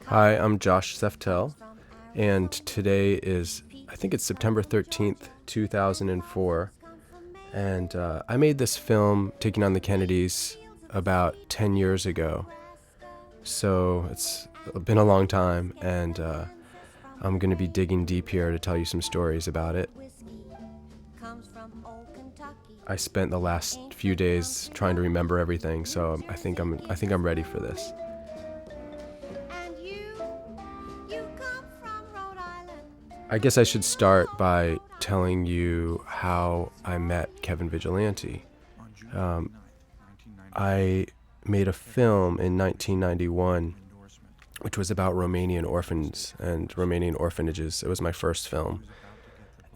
Hi, I'm Josh Seftel, and today is, I think it's September 13th, 2004, and I made this film, Taking on the Kennedys, about 10 years ago, so it's been a long time, and I'm going to be digging deep here to tell you some stories about it. I spent the last few days trying to remember everything, so I think I'm ready for this. I guess I should start by telling you how I met Kevin Vigilante. I made a film in 1991, which was about Romanian orphans and Romanian orphanages. It was my first film.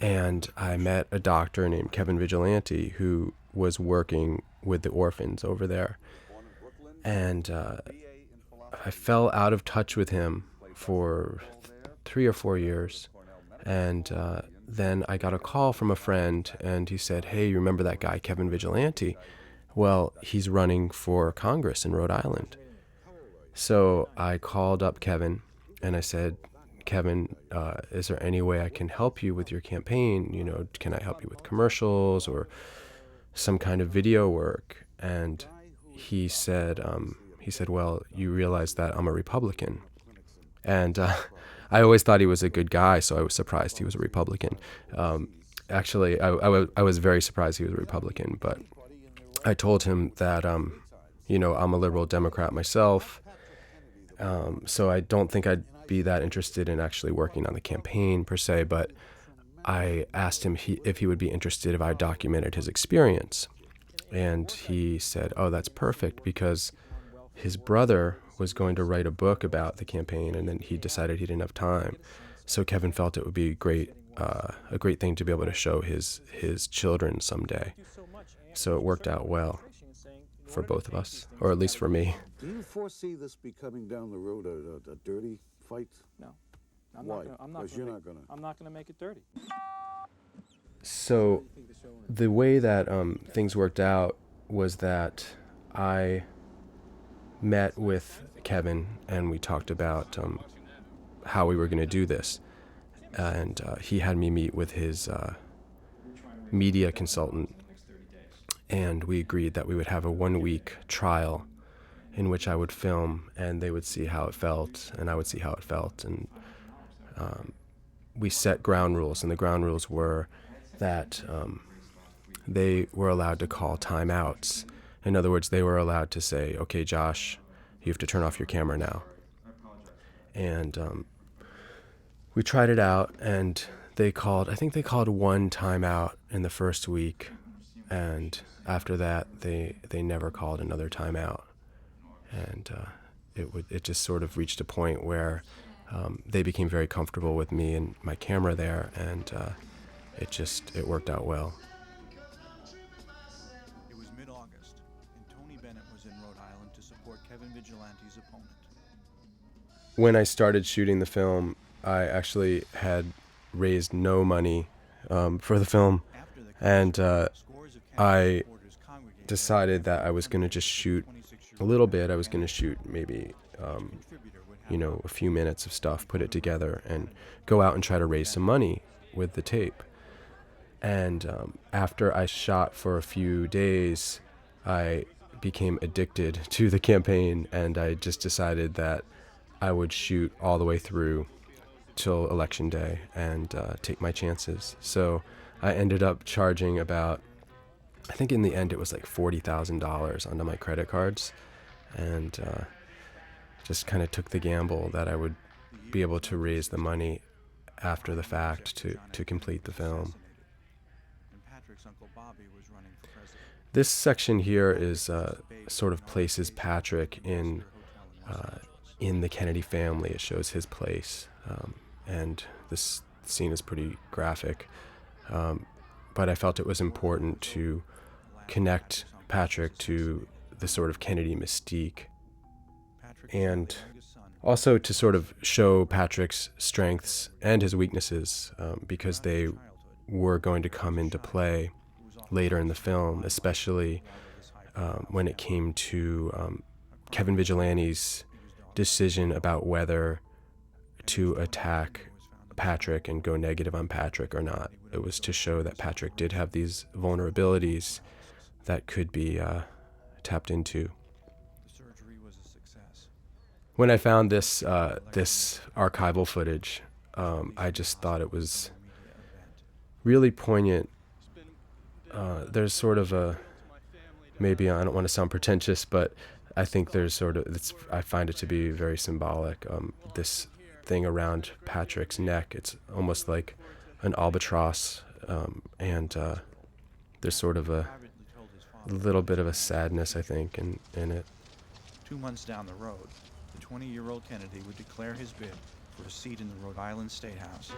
And I met a doctor named Kevin Vigilante who was working with the orphans over there. And I fell out of touch with him for 3 or 4 years. And then I got a call from a friend, and he said, "Hey, you remember that guy, Kevin Vigilante? Well, he's running for Congress in Rhode Island." So I called up Kevin, and I said, "Kevin, is there any way I can help you with your campaign? Can I help you with commercials or some kind of video work?" And he said, "Well, you realize that I'm a Republican." And I always thought he was a good guy, so I was surprised he was a Republican. Actually, I was very surprised he was a Republican, but I told him that, I'm a liberal Democrat myself, so I don't think I'd be that interested in actually working on the campaign per se, but I asked him if he would be interested if I documented his experience. And he said, "Oh, that's perfect," because his brother was going to write a book about the campaign, and then he decided he didn't have time. So Kevin felt it would be a great thing to be able to show his children someday. So it worked out well for both of us, or at least for me. Do you foresee this becoming down the road a dirty fight? No. Why? Because you're not gonna. I'm not going to make it dirty. So the way that things worked out was that I met with Kevin and we talked about how we were going to do this. And he had me meet with his media consultant, and we agreed that we would have a 1-week trial in which I would film and they would see how it felt and I would see how it felt. And we set ground rules, and the ground rules were that they were allowed to call timeouts. In other words, they were allowed to say, "Okay, Josh, you have to turn off your camera now." And we tried it out, and I think they called one timeout in the first week, and after that, they never called another timeout. And it just sort of reached a point where they became very comfortable with me and my camera there, and it worked out well. It was mid-August, and Tony Bennett was in Rhode Island to support Kevin Vigilante's opponent. When I started shooting the film, I actually had raised no money for the film, and I decided that I was going to just shoot a little bit. I was going to shoot maybe a few minutes of stuff, put it together, and go out and try to raise some money with the tape. And after I shot for a few days, I became addicted to the campaign, and I just decided that I would shoot all the way through till Election Day and take my chances. So I ended up charging about, I think in the end it was like $40,000 onto my credit cards, and just kind of took the gamble that I would be able to raise the money after the fact to complete the film. This section here is sort of places Patrick in the Kennedy family. It shows his place, and this scene is pretty graphic, but I felt it was important to connect Patrick to the sort of Kennedy mystique, and also to sort of show Patrick's strengths and his weaknesses, because they were going to come into play later in the film, especially when it came to Kevin Vigilante's decision about whether to attack Patrick and go negative on Patrick or not. It was to show that Patrick did have these vulnerabilities that could be tapped into. When I found this archival footage, I just thought it was really poignant. There's sort of maybe I don't want to sound pretentious, but I think there's I find it to be very symbolic. This thing around Patrick's neck, it's almost like an albatross, and there's sort of a little bit of a sadness, I think, in it. 2 months down the road, the 20-year-old Kennedy would declare his bid for a seat in the Rhode Island State House.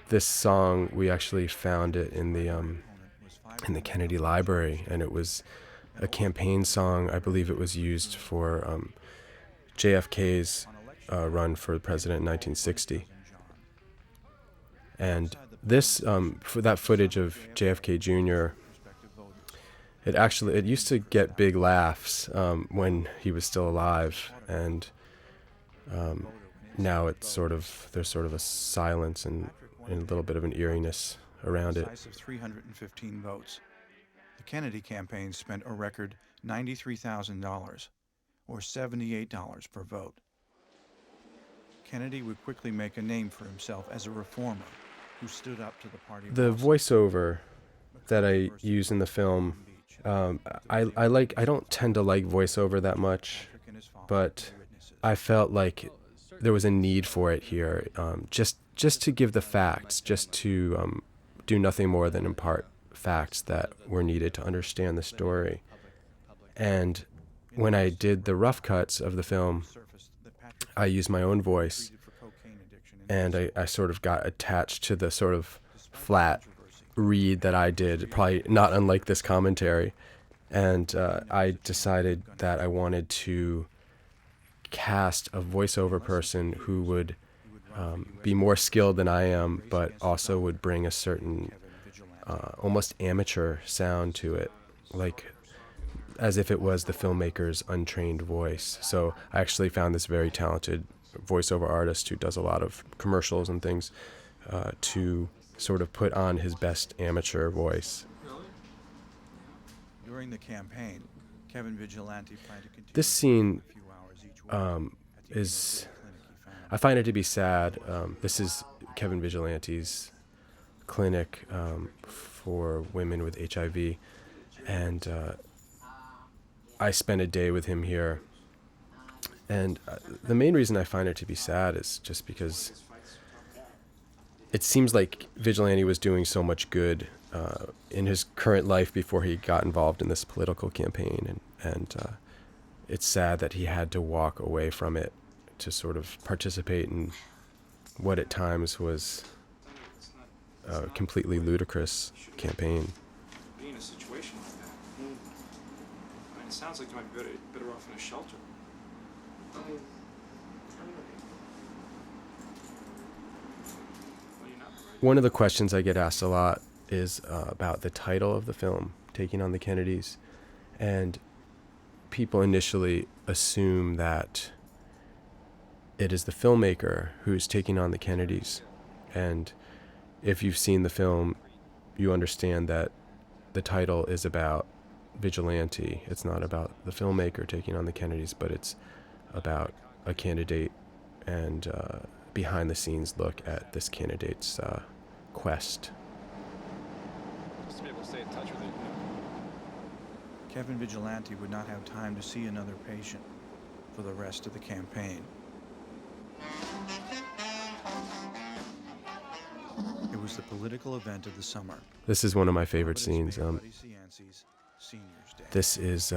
This song, we actually found it in the Kennedy Library, and it was a campaign song. I believe it was used for JFK's run for president in 1960. And this, for that footage of JFK Jr., it used to get big laughs when he was still alive, and now there's sort of a silence and a little bit of an eeriness around it. Decisive 315 votes. The Kennedy campaign spent a record $93,000, or $78 per vote. Kennedy would quickly make a name for himself as a reformer who stood up to the party. The voiceover that I use in the film, I don't tend to like voiceover that much, but I felt like there was a need for it here, just to give the facts, just to do nothing more than impart facts that were needed to understand the story. And when I did the rough cuts of the film, I used my own voice, and I sort of got attached to the sort of flat read that I did, probably not unlike this commentary. And I decided that I wanted to cast a voiceover person who would be more skilled than I am, but also would bring a certain almost amateur sound to it, like as if it was the filmmaker's untrained voice. So I actually found this very talented voiceover artist who does a lot of commercials and things to sort of put on his best amateur voice. During the campaign, Kevin Vigilante planned to continue. This scene a few hours each week is, I find it to be sad. This is Kevin Vigilante's clinic for women with HIV, and I spent a day with him here. And the main reason I find it to be sad is just because it seems like Vigilante was doing so much good in his current life before he got involved in this political campaign, and it's sad that he had to walk away from it to sort of participate in what at times was a completely ludicrous campaign. Be in a situation like that. I mean, it sounds like you might be better off in a shelter. Well, you're not, right? One of the questions I get asked a lot is about the title of the film, Taking on the Kennedys. And people initially assume that it is the filmmaker who's taking on the Kennedys. And if you've seen the film, you understand that the title is about Vigilante. It's not about the filmmaker taking on the Kennedys, but it's about a candidate and behind-the-scenes look at this candidate's quest. Just to be able to stay in touch with it. Kevin Vigilante would not have time to see another patient for the rest of the campaign. It was the political event of the summer. This is one of my favorite scenes. This is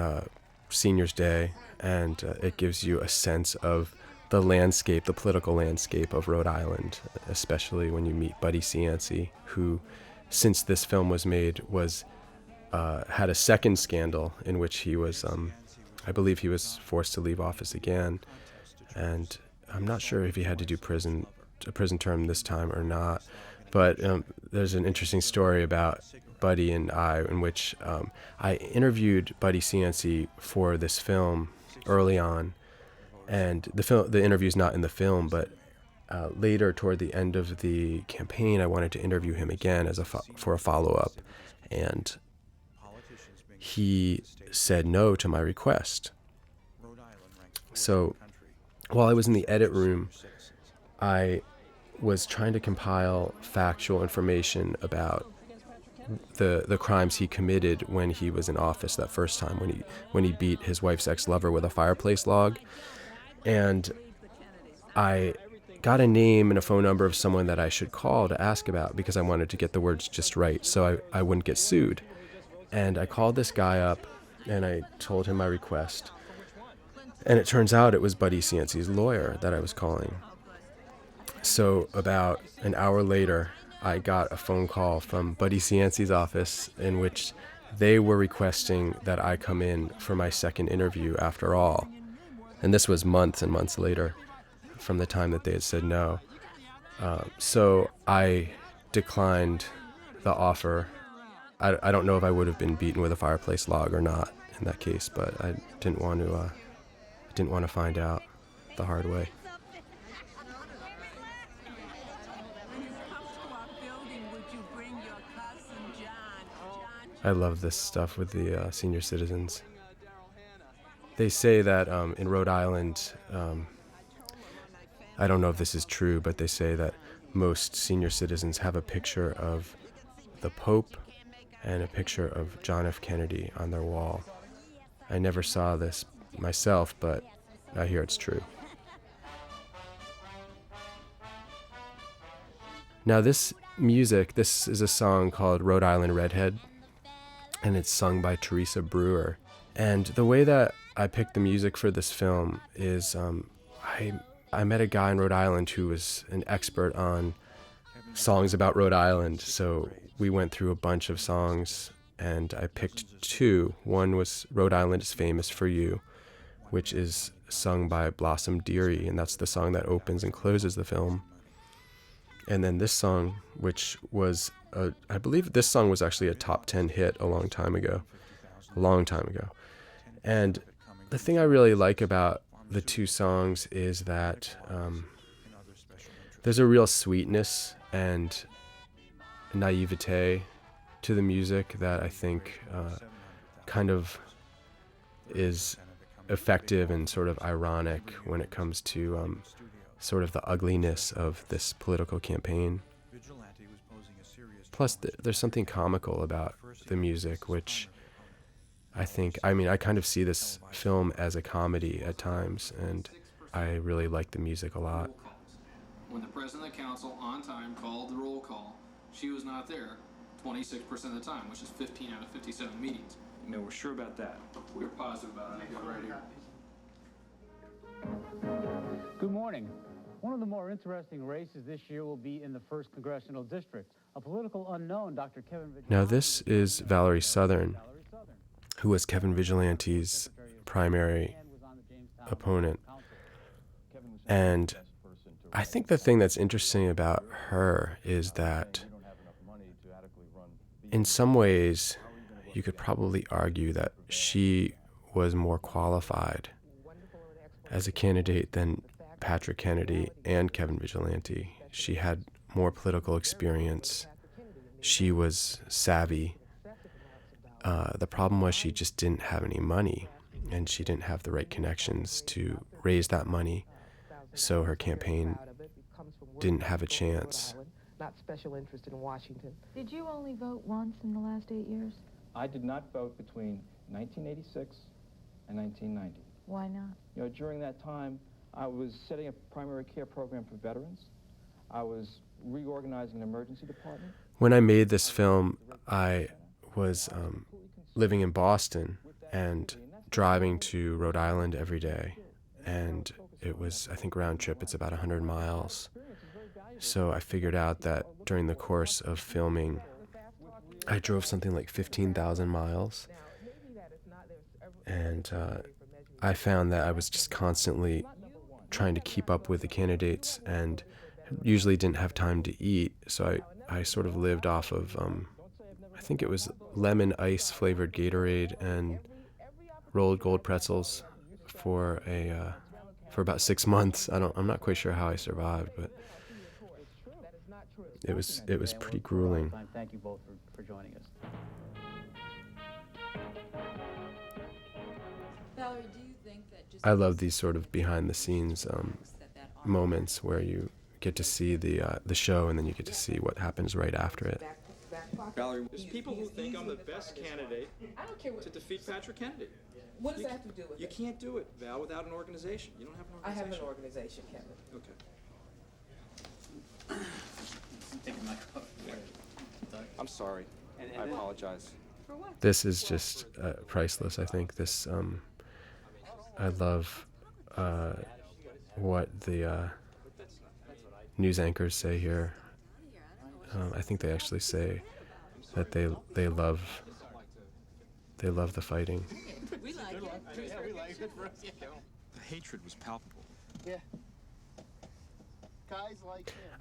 Senior's Day, and it gives you a sense of the landscape, the political landscape of Rhode Island, especially when you meet Buddy Cianci, who, since this film was made, had a second scandal in which he was, I believe he was forced to leave office again, and I'm not sure if he had to do a prison term this time or not. But there's an interesting story about Buddy and I, in which I interviewed Buddy Cianci for this film early on, and the interview's not in the film, but later toward the end of the campaign, I wanted to interview him again for a follow-up, and he said no to my request. So while I was in the edit room, I was trying to compile factual information about the crimes he committed when he was in office that first time, when he beat his wife's ex-lover with a fireplace log. And I got a name and a phone number of someone that I should call to ask about, because I wanted to get the words just right so I wouldn't get sued. And I called this guy up and I told him my request. And it turns out it was Buddy Cianci's lawyer that I was calling. So about an hour later, I got a phone call from Buddy Cianci's office in which they were requesting that I come in for my second interview after all. And this was months and months later from the time that they had said no. So I declined the offer. I don't know if I would have been beaten with a fireplace log or not in that case, but I didn't want to find out the hard way. I love this stuff with the senior citizens. They say that in Rhode Island, I don't know if this is true, but they say that most senior citizens have a picture of the Pope and a picture of John F. Kennedy on their wall. I never saw this myself, but I hear it's true. Now this is a song called Rhode Island Redhead, and it's sung by Teresa Brewer. And the way that I picked the music for this film is I met a guy in Rhode Island who was an expert on songs about Rhode Island. So we went through a bunch of songs and I picked two. One was Rhode Island is Famous for You, which is sung by Blossom Dearie, and that's the song that opens and closes the film. And then this song, which was, I believe this song was actually a top 10 hit a long time ago. And the thing I really like about the two songs is that there's a real sweetness and naivete to the music that I think kind of is effective and sort of ironic when it comes to sort of the ugliness of this political campaign. Plus, there's something comical about the music, which I kind of see this film as a comedy at times, and I really like the music a lot. When the president of the council on time called the roll call, she was not there 26% of the time, which is 15 out of 57 meetings. No, we're sure about that. We're positive about it. I got it right here. Good morning. One of the more interesting races this year will be in the 1st Congressional District. A political unknown, Dr. Kevin Vigilante. Now this is Valerie Southern, who was Kevin Vigilante's primary opponent. And I think the thing that's interesting about her is that in some ways you could probably argue that she was more qualified as a candidate than Patrick Kennedy and Kevin Vigilante. She had more political experience. She was savvy. The problem was she just didn't have any money, and she didn't have the right connections to raise that money, so her campaign didn't have a chance. Not special interest in Washington. Did you only vote once in the last 8 years? I did not vote between 1986 and 1990. Why not? You know, during that time, I was setting up a primary care program for veterans. I was reorganizing an emergency department. When I made this film, I was living in Boston and driving to Rhode Island every day. And it was, I think, round trip, it's about 100 miles. So I figured out that during the course of filming, I drove something like 15,000 miles. And I found that I was just constantly trying to keep up with the candidates and usually didn't have time to eat. So I sort of lived off of, I think it was lemon ice flavored Gatorade and rolled gold pretzels for about 6 months. I'm not quite sure how I survived, but it was pretty grueling. Thank you both for joining us. Valerie, do you think that just I love these sort of behind the scenes moments where you get to see the show and then you get to see what happens right after it. Valerie, there's people who think I'm the best candidate I don't care to defeat Patrick Kennedy. what does that have to do with You it? can't do it, Val, without an organization. You don't have an I have organization. an organization, Kevin. Okay. I'm sorry. I apologize. For what? This is just priceless, I think. This, I love what the news anchors say here. I think they actually say that they love the fighting. We like it. The hatred was palpable.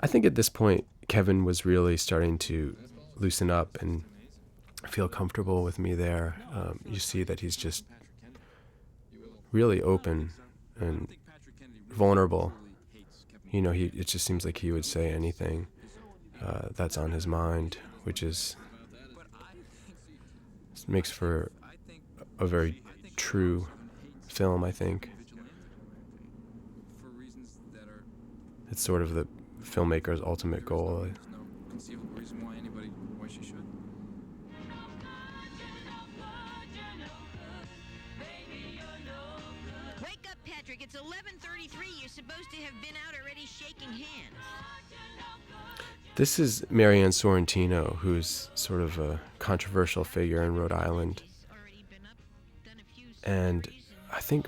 I think at this point, Kevin was really starting to loosen up and feel comfortable with me there. You see that he's just really open and vulnerable. You know, it just seems like he would say anything that's on his mind, which makes for a very true film, I think. It's sort of the filmmaker's ultimate goal. Conceivable reason why she should. Wake up, Patrick. It's 11:33. You're supposed to have been out already shaking hands. This is Marianne Sorrentino, who's sort of a controversial figure in Rhode Island. And I think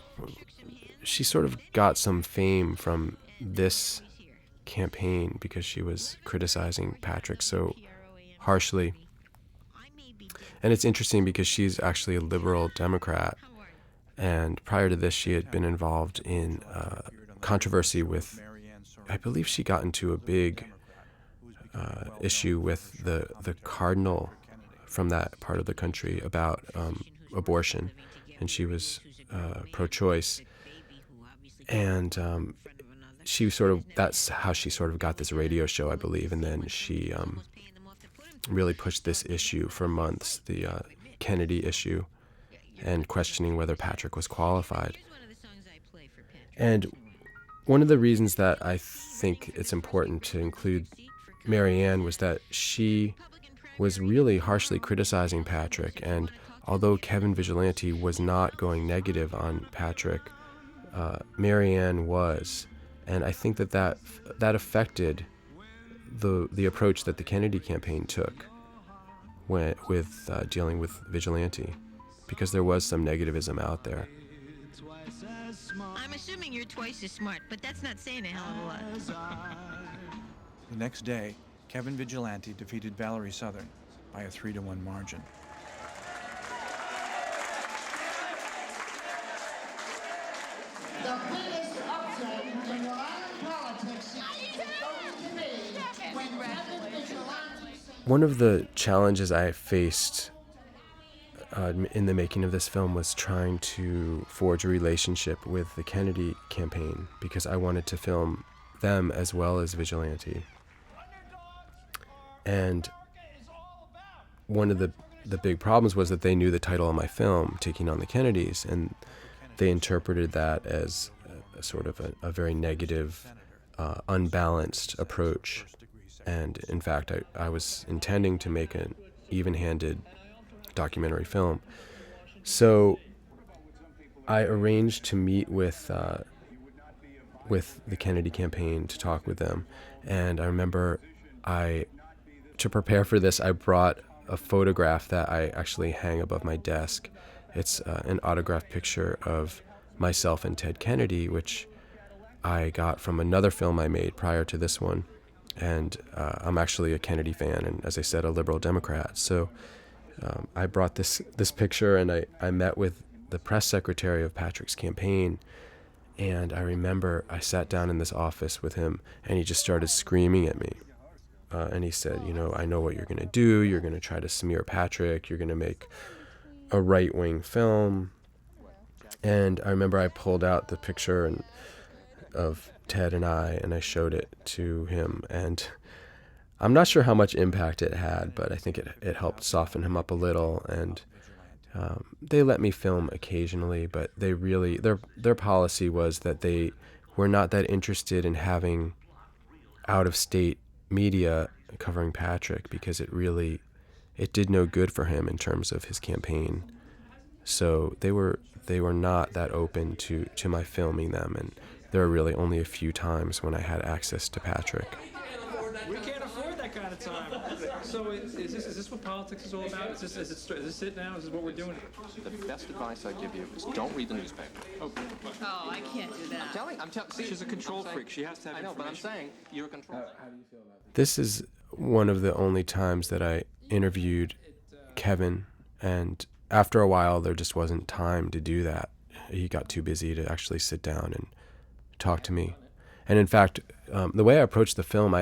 she sort of got some fame from this campaign because she was criticizing Patrick so harshly. And it's interesting because she's actually a liberal Democrat. And prior to this, she had been involved in controversy with, I believe she got into a big issue with the cardinal from that part of the country about abortion. And she was pro-choice. And that's how she sort of got this radio show, I believe. And then she really pushed this issue for months, the Kennedy issue, and questioning whether Patrick was qualified. And one of the reasons that I think it's important to include Marianne was that she was really harshly criticizing Patrick. And although Kevin Vigilante was not going negative on Patrick, Marianne was. And I think that affected the approach that the Kennedy campaign took with dealing with Vigilante, because there was some negativism out there. I'm assuming you're twice as smart, but that's not saying a hell of a lot. The next day, Kevin Vigilante defeated Valerie Southern by a 3-1 margin. The biggest upset in Rhode Island politics is supposed to be when Kevin Vigilante... One of the challenges I faced in the making of this film was trying to forge a relationship with the Kennedy campaign, because I wanted to film them as well as Vigilante. And one of the big problems was that they knew the title of my film, Taking on the Kennedys, and they interpreted that as a sort of a very negative, unbalanced approach. And in fact, I was intending to make an even-handed documentary film. So I arranged to meet with the Kennedy campaign to talk with them. And I remember to prepare for this, I brought a photograph that I actually hang above my desk. It's an autographed picture of myself and Ted Kennedy, which I got from another film I made prior to this one. And I'm actually a Kennedy fan, and as I said, a liberal Democrat. So I brought this picture, and I met with the press secretary of Patrick's campaign. And I remember I sat down in this office with him, and he just started screaming at me and he said, I know what you're going to do. You're going to try to smear Patrick. You're going to make a right-wing film. And I remember I pulled out the picture of Ted and I showed it to him. And I'm not sure how much impact it had, but I think it helped soften him up a little. And they let me film occasionally, but they really, their policy was that they were not that interested in having out-of-state media covering Patrick, because it did no good for him in terms of his campaign. So they were not that open to my filming them, and there were really only a few times when I had access to Patrick. We can't afford that kind of time. So is this what politics is all about? Is this it now? Is this what we're doing? The best advice I give you is don't read the newspaper. Okay. Oh, I can't do that. I'm telling. See, She's a control freak. She has to have I know, but I'm information. saying you're a control freak. How do you feel about that? This is one of the only times that I interviewed Kevin, and after a while there just wasn't time to do that. He got too busy to actually sit down and talk to me. And in fact, the way I approached the film,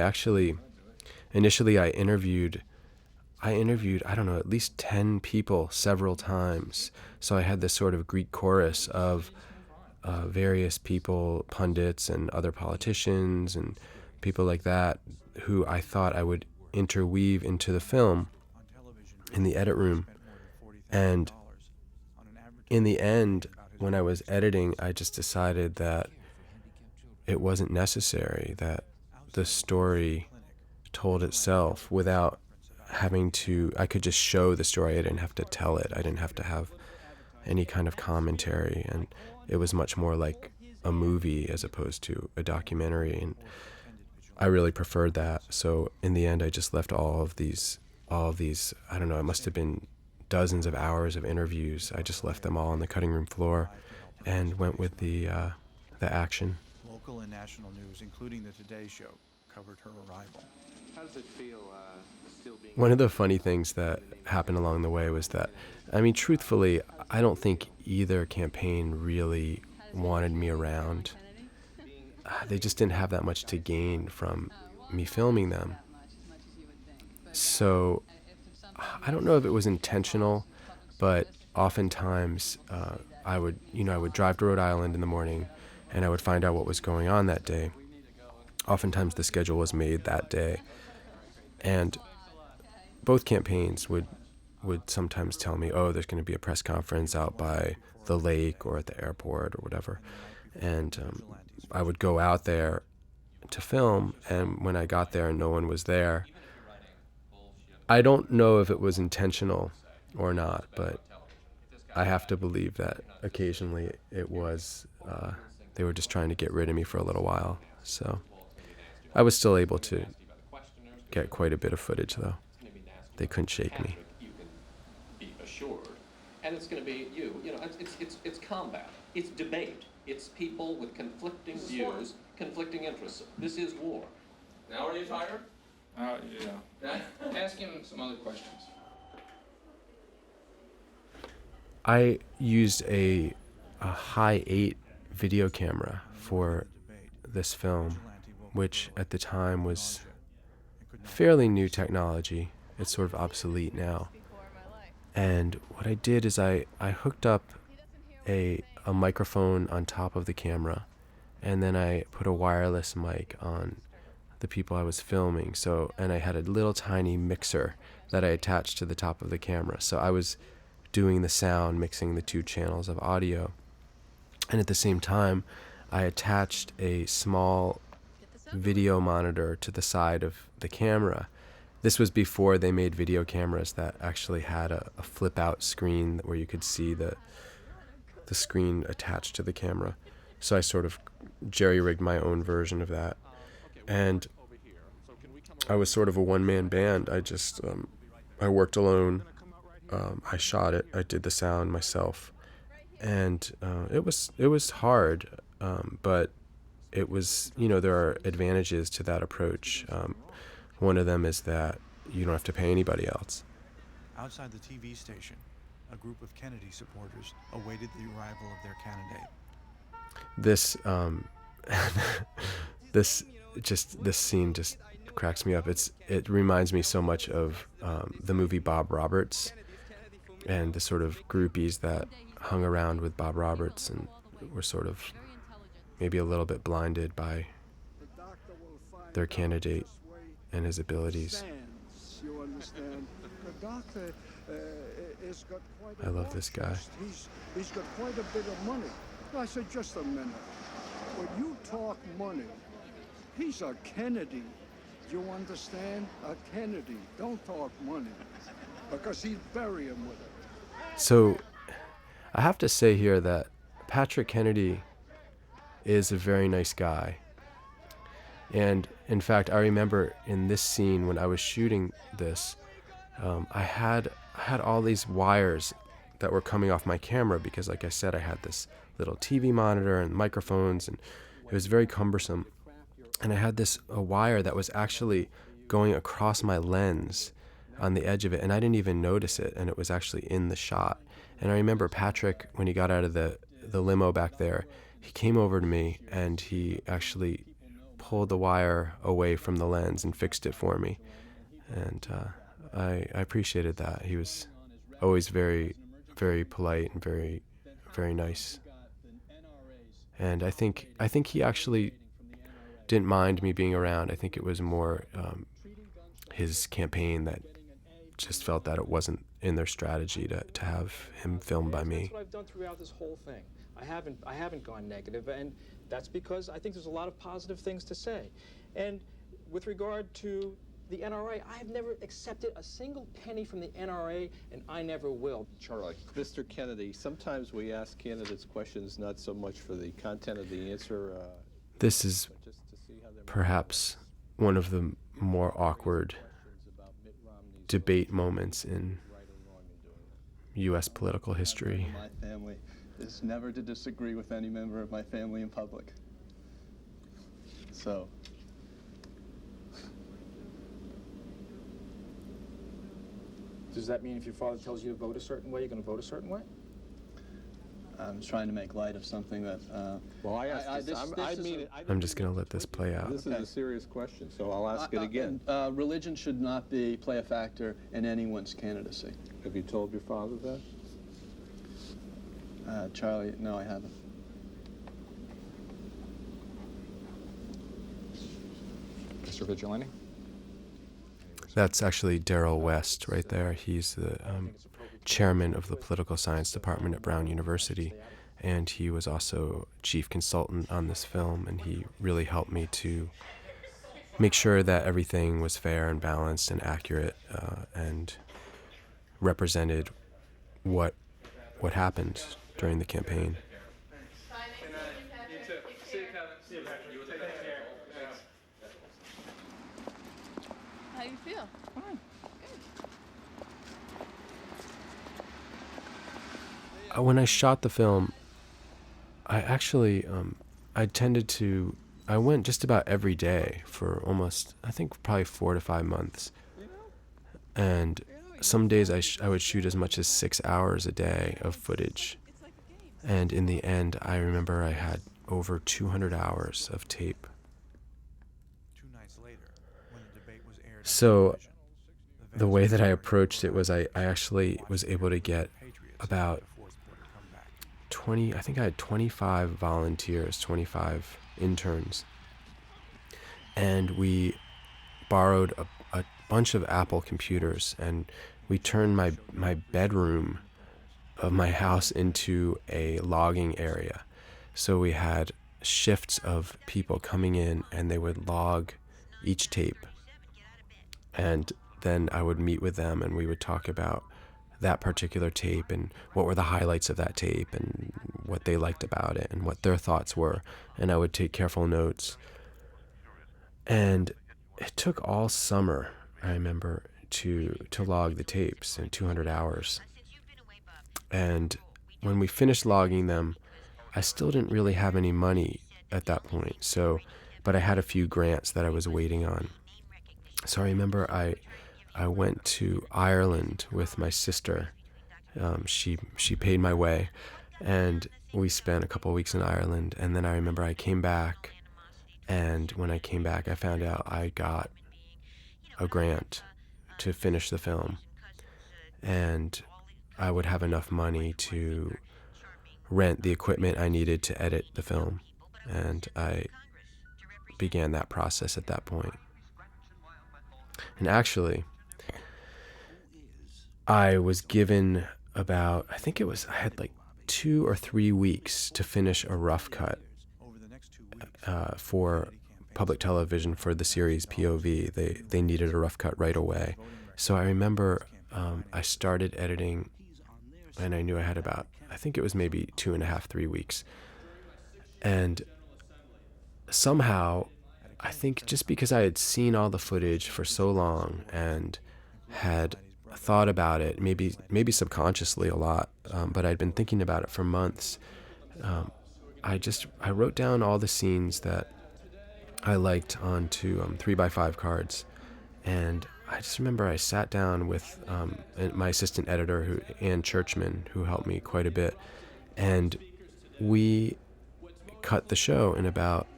initially I interviewed, I don't know, at least 10 people several times. So I had this sort of Greek chorus of various people, pundits and other politicians and people like that, who I thought I would interweave into the film in the edit room. And in the end, when I was editing, I just decided that it wasn't necessary, that the story told itself without having to, I could just show the story. I didn't have to tell it. I didn't have to have any kind of commentary. And it was much more like a movie as opposed to a documentary. And I really preferred that. So in the end, I just left all of these, I don't know, it must have been dozens of hours of interviews. I just left them all on the cutting room floor and went with the action. Local and national news, including the Today Show, covered her arrival. How does it feel still being... One of the funny things that happened along the way was that, truthfully, I don't think either campaign really wanted me around. They just didn't have that much to gain from me filming them. So I don't know if it was intentional, but oftentimes I would drive to Rhode Island in the morning and I would find out what was going on that day. Oftentimes the schedule was made that day. And both campaigns would sometimes tell me, oh, there's going to be a press conference out by the lake or at the airport or whatever. And I would go out there to film, and when I got there and no one was there, I don't know if it was intentional or not, but I have to believe that occasionally it was, they were just trying to get rid of me for a little while. So I was still able to get quite a bit of footage, though. They couldn't shake me. You can be assured, and it's going to be it's combat, it's debate, it's people with conflicting views, conflicting interests. This is war. Now are you tired? Yeah. Ask him some other questions. I used a high 8 video camera for this film, which at the time was fairly new technology. It's sort of obsolete now. And what I did is I hooked up a microphone on top of the camera, and then I put a wireless mic on the people I was filming. And I had a little tiny mixer that I attached to the top of the camera. So I was doing the sound, mixing the 2 channels of audio. And at the same time, I attached a small video monitor to the side of the camera. This was before they made video cameras that actually had a flip-out screen where you could see the screen attached to the camera. So I sort of jerry-rigged my own version of that. And I was sort of a one-man band. I just, I worked alone. I shot it. I did the sound myself. And it was hard, but it was, there are advantages to that approach. One of them is that you don't have to pay anybody else. Outside the TV station, a group of Kennedy supporters awaited the arrival of their candidate. This scene just cracks me up. It reminds me so much of the movie Bob Roberts and the sort of groupies that hung around with Bob Roberts and were sort of maybe a little bit blinded by their candidate and his abilities. You understand? The doctor has got quite I love this guy. He's got quite a bit of money. I said, just a minute. When you talk money, he's a Kennedy. You understand? A Kennedy. Don't talk money. Because he'd bury him with it. So I have to say here that Patrick Kennedy is a very nice guy. And in fact, I remember in this scene when I was shooting this, I had all these wires that were coming off my camera because, like I said, I had this little TV monitor and microphones, and it was very cumbersome. And I had a wire that was actually going across my lens on the edge of it, and I didn't even notice it, and it was actually in the shot. And I remember Patrick, when he got out of the limo back there, he came over to me and he actually pulled the wire away from the lens and fixed it for me. And I appreciated that. He was always very, very polite and very, very nice. And I think he actually didn't mind me being around. I think it was more his campaign that just felt that it wasn't in their strategy to have him filmed by me. That's what I've done throughout this whole thing. I haven't gone negative, and that's because I think there's a lot of positive things to say. And with regard to the NRA, I've never accepted a single penny from the NRA, and I never will. Charlie, Mr. Kennedy, sometimes we ask candidates questions not so much for the content of the answer. This is perhaps one of the more awkward debate moments in U.S. political history. My family is never to disagree with any member of my family in public. So, does that mean if your father tells you to vote a certain way, you're going to vote a certain way? I'm trying to make light of something that... well, I asked I'm just going to let this play out. This is a serious question, so I'll ask it again. Religion should not play a factor in anyone's candidacy. Have you told your father that? Charlie, no, I haven't. Mr. Vigilante? That's actually Darrell West right there. He's the chairman of the political science department at Brown University, and he was also chief consultant on this film, and he really helped me to make sure that everything was fair and balanced and accurate and represented what happened during the campaign. How do you feel? Fine. When I shot the film, I actually, I went just about every day for almost, I think probably 4 to 5 months. And some days I would shoot as much as 6 hours a day of footage. And in the end, I remember I had over 200 hours of tape. 2 nights later, when the debate was aired. So the way that I approached it was I actually was able to get about 20, I think I had 25 volunteers, 25 interns. And we borrowed a bunch of Apple computers, and we turned my bedroom of my house into a logging area. So we had shifts of people coming in, and they would log each tape. And then I would meet with them, and we would talk about that particular tape and what were the highlights of that tape and what they liked about it and what their thoughts were. And I would take careful notes. And it took all summer, I remember, to log the tapes in 200 hours. And when we finished logging them, I still didn't really have any money at that point. But I had a few grants that I was waiting on. So I remember I went to Ireland with my sister. She paid my way, and we spent a couple of weeks in Ireland. And then I remember I came back, and when I came back, I found out I got a grant to finish the film, and I would have enough money to rent the equipment I needed to edit the film, and I began that process at that point. And actually, I was given I had like 2 or 3 weeks to finish a rough cut for public television for the series POV. They needed a rough cut right away. So I remember I started editing, and I knew I had about, I think it was maybe 2.5, 3 weeks. And somehow, I think just because I had seen all the footage for so long and had thought about it, maybe subconsciously a lot, but I'd been thinking about it for months. I wrote down all the scenes that I liked onto 3x5 cards, and I just remember I sat down with my assistant editor, Ann Churchman, who helped me quite a bit, and we cut the show in about,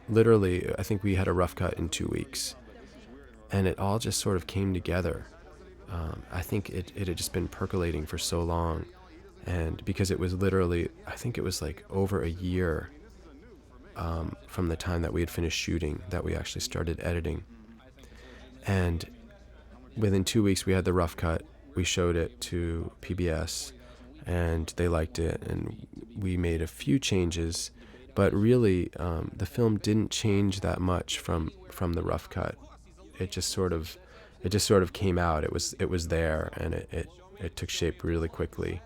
literally, I think we had a rough cut in 2 weeks, and it all just sort of came together. I think it had just been percolating for so long, and because it was literally, I think it was like over a year from the time that we had finished shooting that we actually started editing. And within 2 weeks we had the rough cut. We showed it to PBS, and they liked it, and we made a few changes, but really the film didn't change that much from the rough cut. It just sort of came out. It was there, and it took shape really quickly,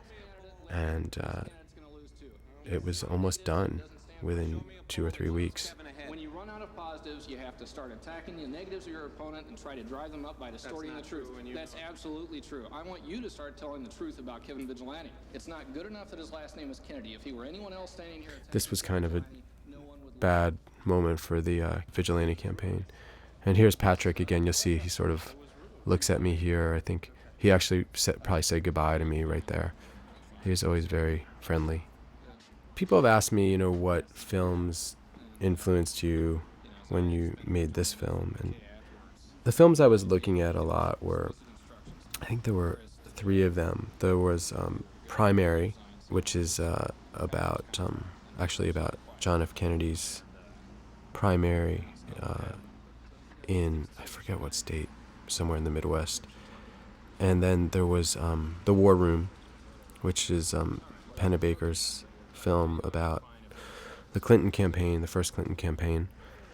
and it was almost done within 2 or 3 weeks. When you run out of positives, you have to start attacking the negatives of your opponent and try to drive them up by distorting the truth. That's absolutely true. I want you to start telling the truth about Kevin Vigilante. It's not good enough that his last name is Kennedy. If he were anyone else standing here... This was kind of a bad moment for the Vigilante campaign. And here's Patrick again. You'll see he sort of looks at me here. I think he actually probably said goodbye to me right there. He's always very friendly. People have asked me, what films influenced you when you made this film, and the films I was looking at a lot were, I think there were 3 of them. There was Primary, which is about John F. Kennedy's primary in, I forget what state, somewhere in the Midwest. And then there was The War Room, which is Pennebaker's film about the Clinton campaign, the first Clinton campaign.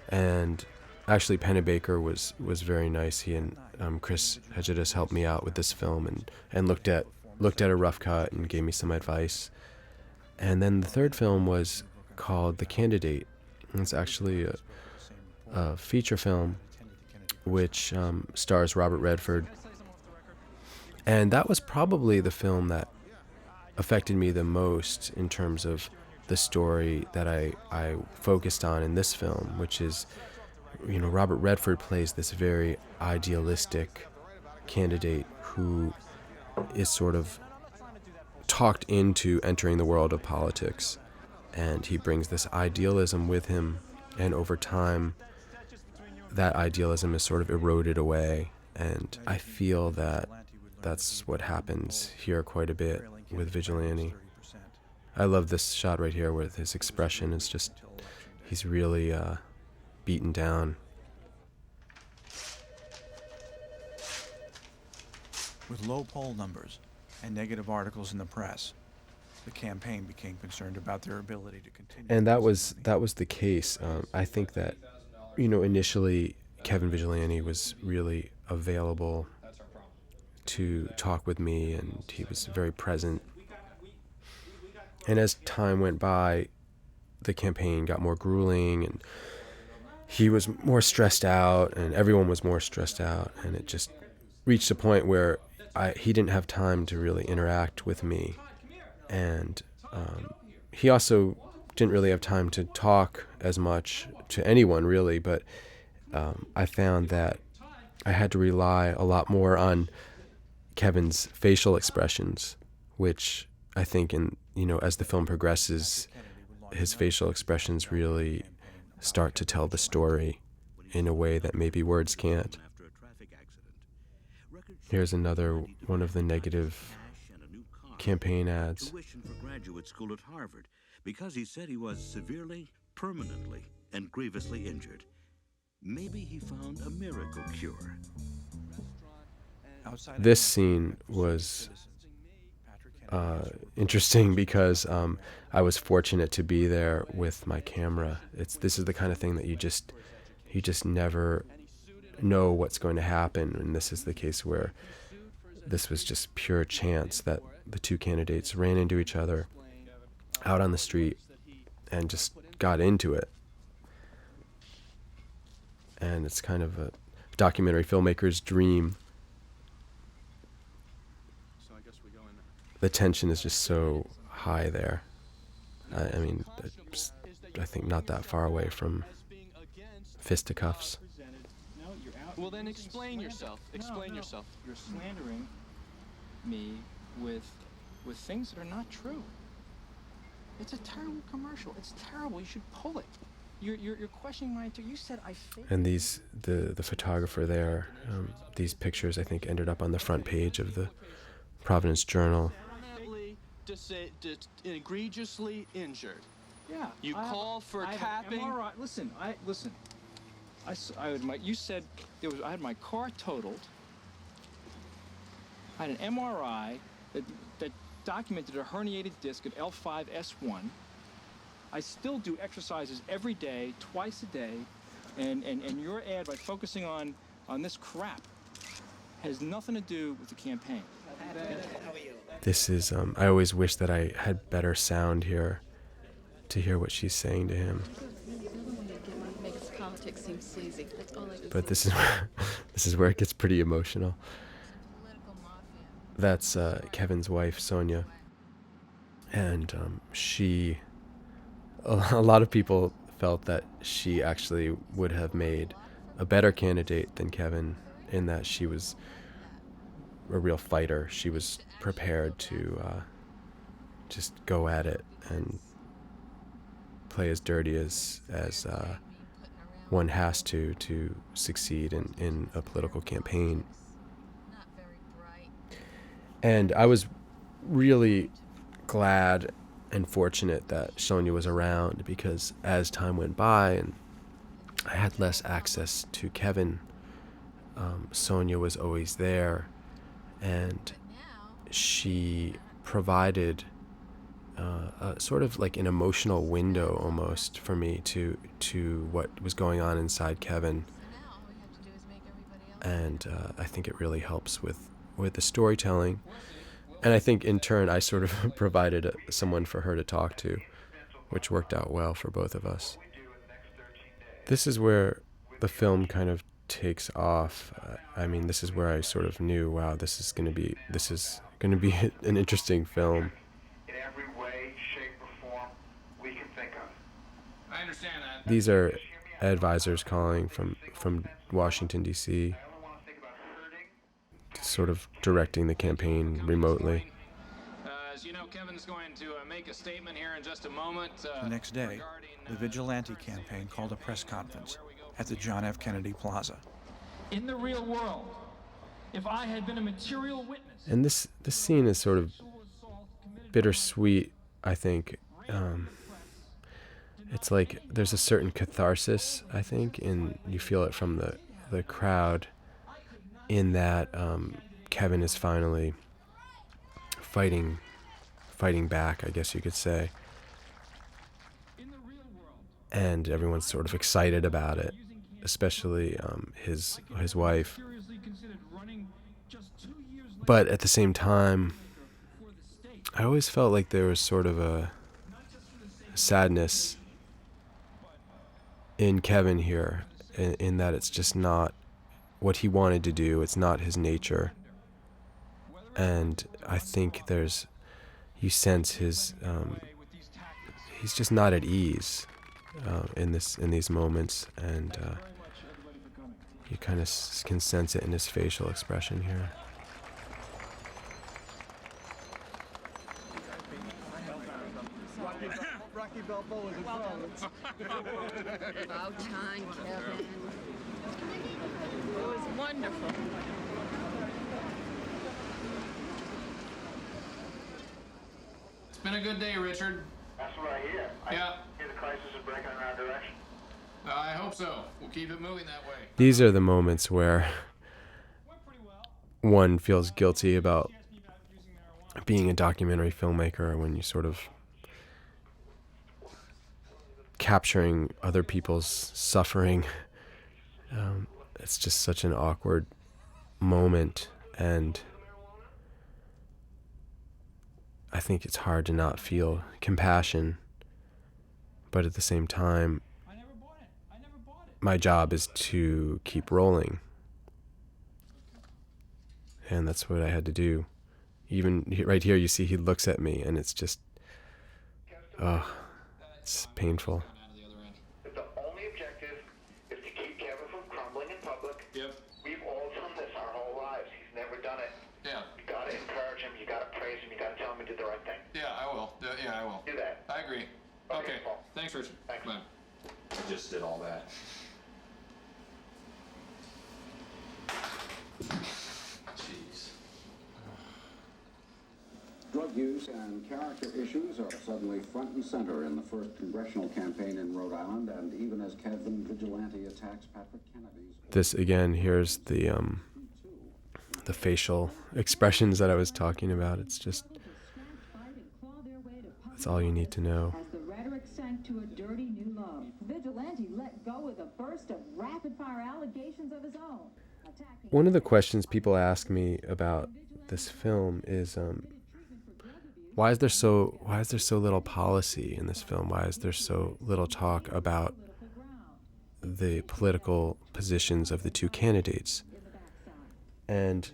And actually Pennebaker was very nice. He and Chris Hedges helped me out with this film and looked at a rough cut and gave me some advice. And then the third film was called The Candidate. It's actually a feature film which stars Robert Redford. And that was probably the film that affected me the most in terms of the story that I focused on in this film, which is, Robert Redford plays this very idealistic candidate who is sort of talked into entering the world of politics, and he brings this idealism with him, and over time that idealism is sort of eroded away, and I feel that that's what happens here quite a bit with Vigilante. I love this shot right here with his expression. It's just, he's really beaten down. With low poll numbers and negative articles in the press, the campaign became concerned about their ability to continue. And that was the case. I think that, initially Kevin Vigilante was really available to talk with me, and he was very present. And as time went by, the campaign got more grueling, and he was more stressed out, and everyone was more stressed out, and it just reached a point where he didn't have time to really interact with me. And he also didn't really have time to talk as much to anyone, really, but I found that I had to rely a lot more on Kevin's facial expressions, which I think as the film progresses, his facial expressions really start to tell the story in a way that maybe words can't. Here's another one of the negative campaign ads. Tuition for graduate school at Harvard because he said he was severely, permanently, and grievously injured. Maybe he found a miracle cure. This scene was interesting because I was fortunate to be there with my camera. This is the kind of thing that you just never know what's going to happen, and this is the case where this was just pure chance that the two candidates ran into each other out on the street and just got into it. And it's kind of a documentary filmmaker's dream. The tension is just so high there. I mean, I think not that far away from fisticuffs. Well, then explain yourself. Explain yourself. You're slandering me with things that are not true. It's a terrible commercial. It's terrible. You should pull it. You're questioning my integrity. You said I faked. And the photographer there, these pictures I think ended up on the front page of the Providence Journal. Egregiously injured. Yeah. You call for capping. Listen. You said I had my car totaled. I had an MRI that documented a herniated disc at L5S1. I still do exercises every day, twice a day, and your ad, by focusing on this crap, has nothing to do with the campaign. This is, I always wish that I had better sound here to hear what she's saying to him. But this is where it gets pretty emotional. That's Kevin's wife, Sonia. And a lot of people felt that she actually would have made a better candidate than Kevin, in that she was a real fighter. She was prepared to just go at it and play as dirty as one has to succeed in a political campaign. And I was really glad and fortunate that Sonia was around, because as time went by and I had less access to Kevin, Sonia was always there, and she provided a sort of like an emotional window almost for me to what was going on inside Kevin. And I think it really helps with the storytelling. And I think in turn I sort of provided someone for her to talk to, which worked out well for both of us. This is where the film kind of takes off. I mean, this is where I sort of knew, wow, this is going to be an interesting film. In every way, shape, or form we can think of. I understand that. These are advisors calling from Washington, D.C., sort of directing the campaign remotely. As you know, Kevin's going to make a statement here in just a moment. The next day, the Vigilante campaign called a press conference at the John F. Kennedy Plaza. In the real world, if I had been a material witness... And this scene is sort of bittersweet, I think. It's like there's a certain catharsis, I think, and you feel it from the crowd, in that Kevin is finally fighting back, I guess you could say. And everyone's sort of excited about it, especially his wife. But at the same time, I always felt like there was sort of a sadness in Kevin here, in that it's just not what he wanted to do. It's not his nature. And I think you sense he's just not at ease in these moments, and you kind of can sense it in his facial expression here. About time, Kevin. It was wonderful. been a good day, Richard. That's what I hear. Yeah. I hear the crisis is breaking in our direction. I hope so. We'll keep it moving that way. These are the moments where one feels guilty about being a documentary filmmaker, when you sort of capturing other people's suffering. It's just such an awkward moment, and I think it's hard to not feel compassion, but at the same time, my job is to keep rolling, and that's what I had to do. Even right here, you see he looks at me, and it's just, it's painful. The only objective is to keep Kevin from crumbling in public. Yep. We've all done this our whole lives. He's never done it. Yeah. You gotta encourage him. You gotta praise him. You gotta tell him he did the right thing. Yeah, I will. Yeah, I will. Do that. I agree. Okay. Thanks, Richard. Thanks. Bye. I just did all that. Jeez. Drug use and character issues are suddenly front and center in the first congressional campaign in Rhode Island, and even as Kevin Vigilante attacks Patrick Kennedy's... This, again, here's the facial expressions that I was talking about. It's just, that's all you need to know. As the rhetoric sank to a dirty new low, Vigilante let go with a burst of rapid-fire allegations of his own. One of the questions people ask me about this film is, why is there so little policy in this film? Why is there so little talk about the political positions of the two candidates? And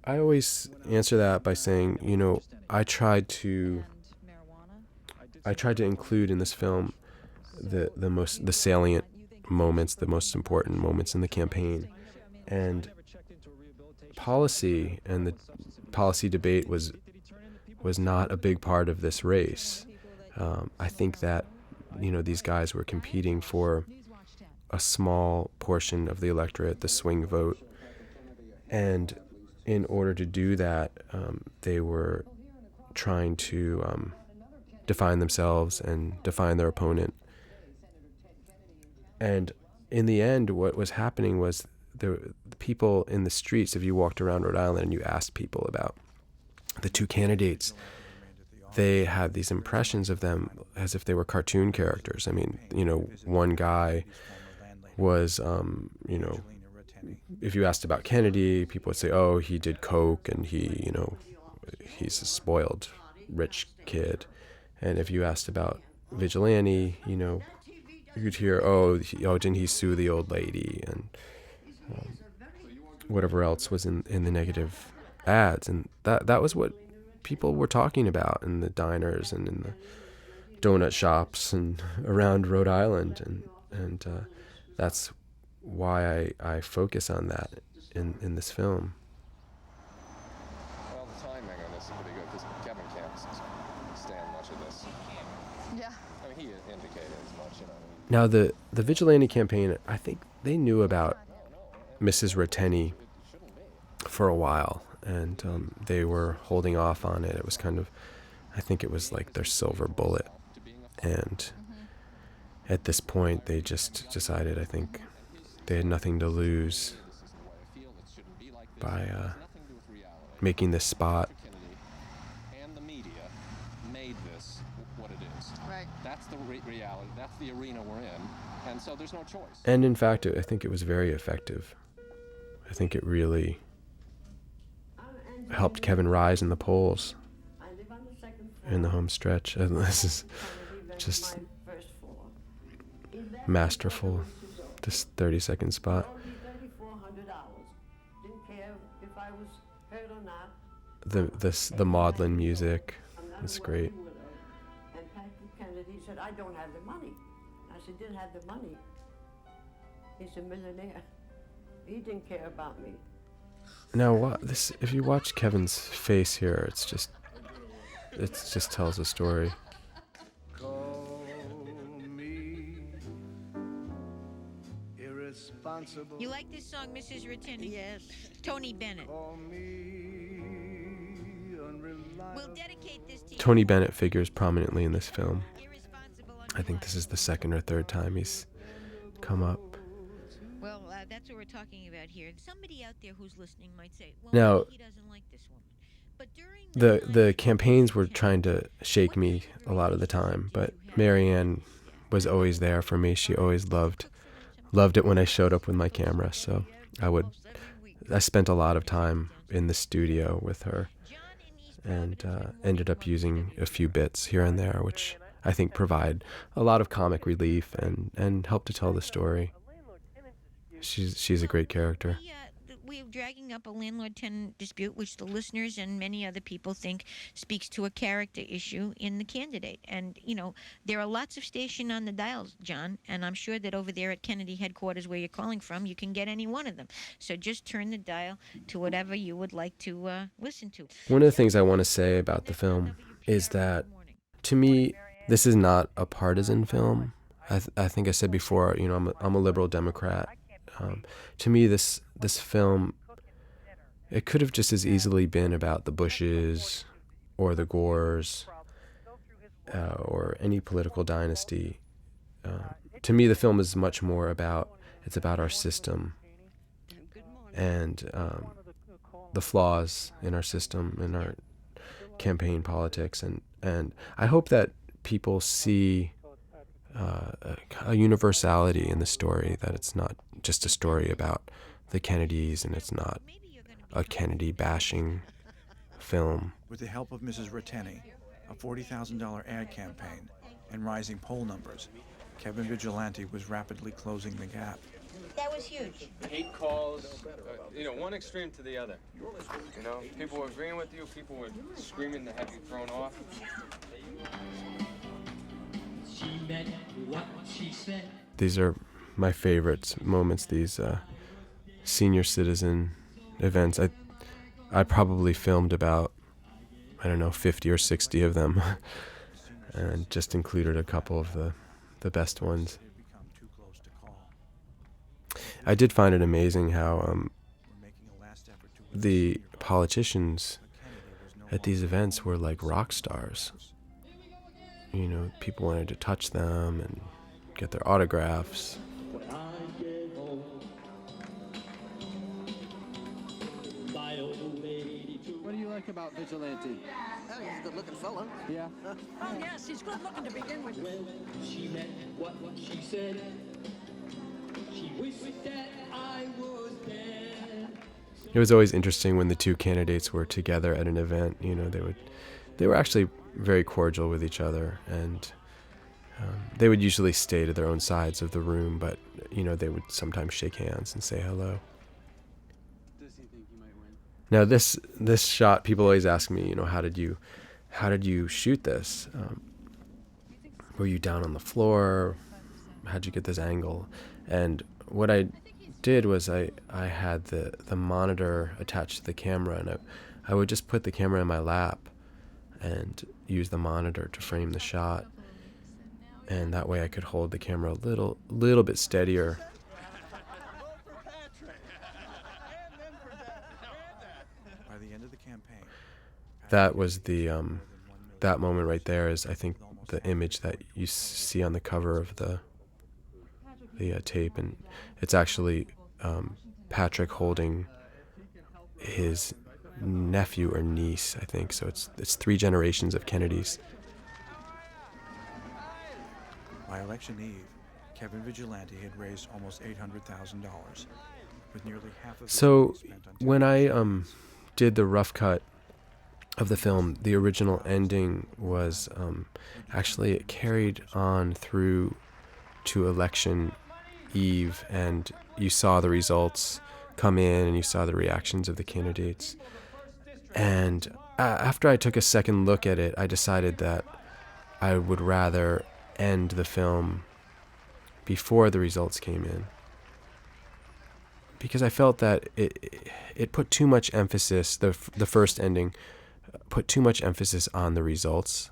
I always answer that by saying, you know, I tried to include in this film the salient moments, the most important moments in the campaign. And policy and the policy debate was not a big part of this race. I think that, you know, these guys were competing for a small portion of the electorate, the swing vote. And in order to do that, they were trying to define themselves and define their opponent. And in the end, what was happening was the people in the streets, if you walked around Rhode Island and you asked people about the two candidates, they had these impressions of them as if they were cartoon characters. I mean, you know, one guy was, you know, if you asked about Kennedy, people would say, oh, he did coke and he, you know, he's a spoiled rich kid. And if you asked about Vigilante, you know, you'd hear, oh, didn't he sue the old lady, and whatever else was in the negative ads. And that was what people were talking about in the diners and in the donut shops and around Rhode Island. And that's why I focus on that in this film. Well, the timing on this is pretty good, because Kevin can't stand much of this. Yeah. I mean, he indicated as much, you know. Now, the Vigilante campaign, I think they knew about Mrs. Ratteni for a while, and they were holding off on it. It was kind of, I think it was like their silver bullet. And at this point, they just decided, I think, they had nothing to lose by making this spot. And the media made this what it is. Right. That's the reality. That's the arena we're in. And so there's no choice. And in fact, I think it was very effective. I think it really helped Kevin rise in the polls in the home stretch. And this is just masterful, this 30-second spot. The maudlin music, it's great. And Patrick Kennedy said, I don't have the money. I said, didn't have the money. He's a millionaire. He didn't care about me. Now, if you watch Kevin's face here, it just tells a story. You like this song, Mrs. Ratteni? Yes. Tony Bennett. Tony Bennett figures prominently in this film. I think this is the second or third time he's come up. Well, that's what we're talking about here. Somebody out there who's listening might say, well, Now, maybe he doesn't like this woman. But during the campaigns were trying to shake me a lot of the time, but Marianne was always there for me. She always loved it when I showed up with my camera. So I spent a lot of time in the studio with her, and ended up using a few bits here and there, which I think provide a lot of comic relief and help to tell the story. She's a great character. We're dragging up a landlord-tenant dispute, which the listeners and many other people think speaks to a character issue in the candidate. And, there are lots of stations on the dials, John, and I'm sure that over there at Kennedy headquarters where you're calling from, you can get any one of them. So just turn the dial to whatever you would like to listen to. One of the things I want to say about the film is that, to me, this is not a partisan film. I think I said before, I'm a liberal Democrat. To me, this film, it could have just as easily been about the Bushes or the Gores or any political dynasty. To me, the film is much more about our system and the flaws in our system, in our campaign politics. And I hope that people see a universality in the story, that it's not just a story about the Kennedys and it's not a Kennedy bashing film. With the help of Mrs. Ratteni, a $40,000 ad campaign, and rising poll numbers, Kevin Vigilante was rapidly closing the gap. That was huge. Hate calls, one extreme to the other. People were agreeing with you, people were screaming to have you thrown off. These are my favorite moments, these senior citizen events. I probably filmed about, 50 or 60 of them and just included a couple of the best ones. I did find it amazing how the politicians at these events were like rock stars. People wanted to touch them and get their autographs. What do you like about Vigilante? Oh, he's a good-looking fella. Yeah? Oh, yes, he's good-looking to begin with. Well, she meant what she said. She wished that I was dead. It was always interesting when the two candidates were together at an event. They were actually very cordial with each other, and they would usually stay to their own sides of the room, but they would sometimes shake hands and say hello. Does he think he might win? Now this shot, people always ask me, how did you shoot this? Were you down on the floor? How'd you get this angle? And what I did was I had the monitor attached to the camera, and I would just put the camera in my lap and use the monitor to frame the shot, and that way I could hold the camera a little bit steadier. By the end of the campaign, that was that moment right there is, I think, the image that you see on the cover of the tape, and it's actually Patrick holding his nephew or niece, I think. So it's 3 generations of Kennedys. By election eve, Kevin Vigilante had raised almost $800,000, with nearly half of it spent on When I did the rough cut of the film, the original ending was actually it carried on through to election eve, and you saw the results come in and you saw the reactions of the candidates. And after I took a second look at it, I decided that I would rather end the film before the results came in, because I felt that it put too much emphasis, the first ending put too much emphasis on the results,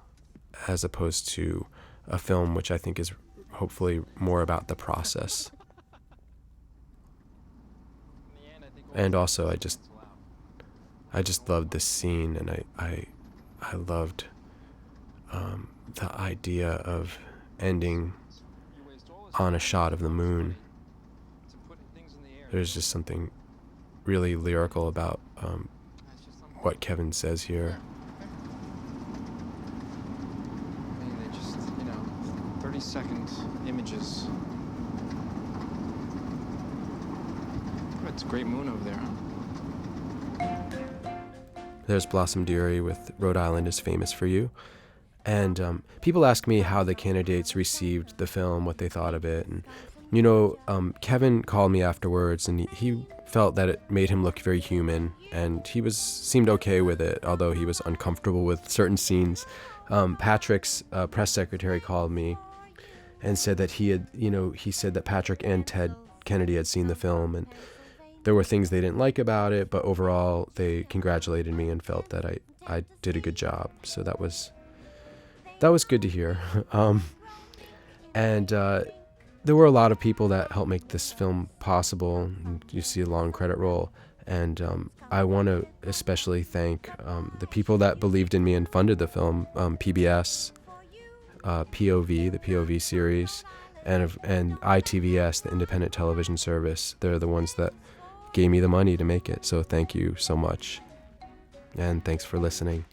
as opposed to a film which I think is hopefully more about the process. And also I just loved this scene, and I loved the idea of ending on a shot of the moon. There's just something really lyrical about what Kevin says here. I mean, they just, 30-second images. It's a great moon over there, huh? There's Blossom Dearie with Rhode Island is Famous for You. And people ask me how the candidates received the film, what they thought of it. And, Kevin called me afterwards, and he felt that it made him look very human, and he seemed okay with it, although he was uncomfortable with certain scenes. Patrick's press secretary called me and said that he said that Patrick and Ted Kennedy had seen the film, and there were things they didn't like about it, but overall they congratulated me and felt that I did a good job. So that was good to hear. And there were a lot of people that helped make this film possible. You see a long credit roll. And I want to especially thank the people that believed in me and funded the film, PBS, POV, the POV series, and ITVS, the independent television service. They're the ones that gave me the money to make it. So thank you so much. And thanks for listening.